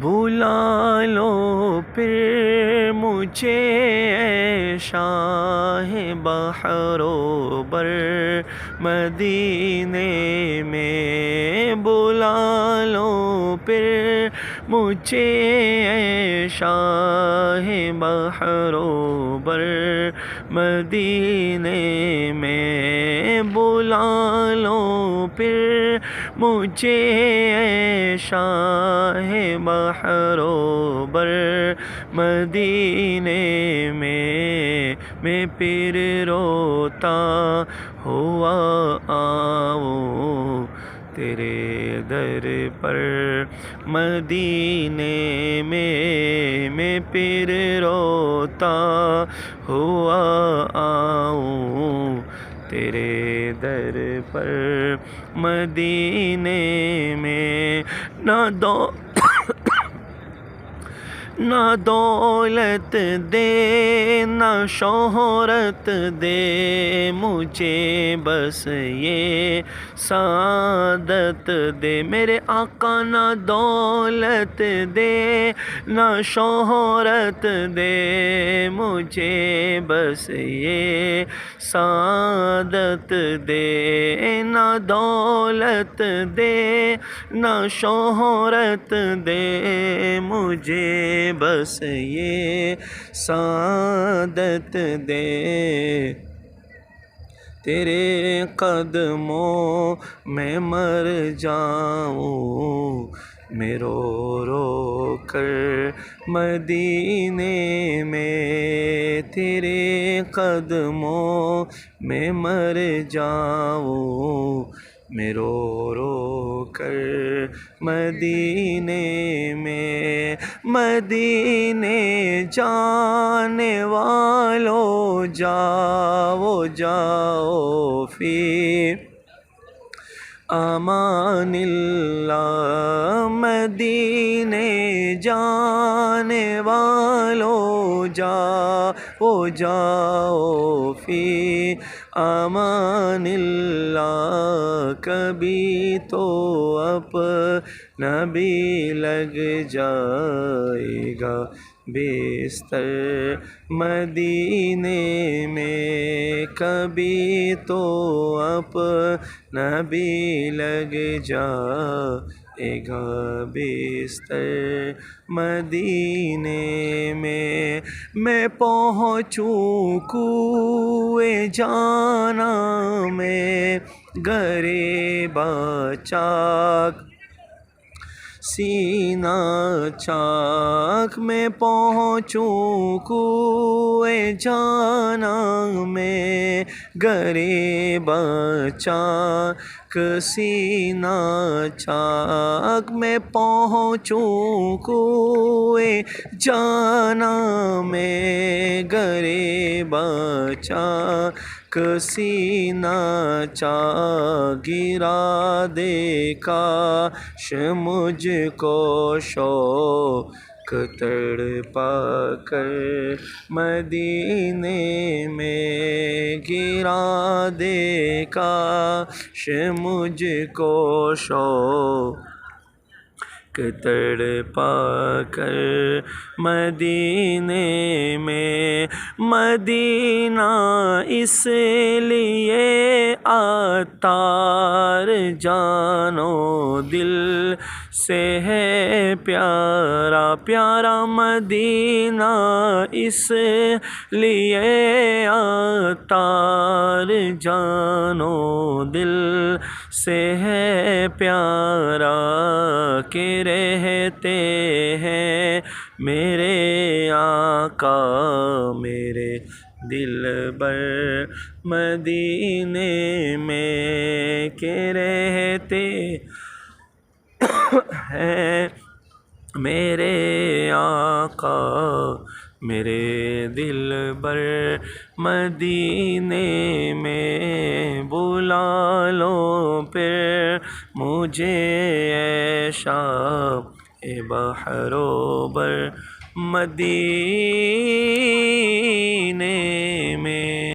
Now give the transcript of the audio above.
بلا لو پھر مجھے اے شاہ بحر و بر مدینے میں، بلا لو پھر مجھے اے شاہ بحر و بر مدینے میں، بلا لو پھر مجھے اے شاہ بحر و بر مدینے میں پھر روتا ہوا آؤں تیرے در پر مدینے میں پھر روتا ہوا آؤں تیرے در پر مدینے میں، نہ دولت دے نہ شہرت دے مجھے، بس یہ سعادت دے میرے آقا، نہ دولت دے نہ شہرت دے مجھے، بس یہ سعادت دے، نہ دولت دے نہ شہرت دے مجھے، بس یہ سعادت دے، تیرے قدموں میں مر جاؤں میں رو رو کر مدینے میں، تیرے قدموں میں مر جاؤں میں رو رو کر مدینے میں، مدینے جانے والو جاؤ جاؤ فی امان اللہ، مدینے جانے والو جاؤ جاؤ فی امان اللہ، کبھی تو اپنا بھی لگ جائے گا بستر مدینے میں، کبھی تو اپنا بھی لگ جائے گا بستر مدینے میں پہنچوں کوئے جانا میں غریبا چاک سینہ چاک، میں پہنچوں کوئے جانا میں غریبا چاک سینہ چاک، میں پہنچوں کوئے جانا میں غریبا چاک سینہ چاک، گرا دے کاش مجھ کو شوق تڑپا کر مدینے میں، گرا دے کاش مجھ کو شوق تڑپا کر مدینے میں، مدینہ اس لیے عطار جانو دل سے ہے پیارا پیارا، مدینہ اس لیے عطار جانو دل سے ہے پیارا، کہ رہتے ہیں میرے آقا میرے دلبر مدینے میں، کہ رہتے ہیں میرے آقا میرے دلبر مدینے میں، بلا لو پھر مجھے اے شاہ بحر و بر مدینے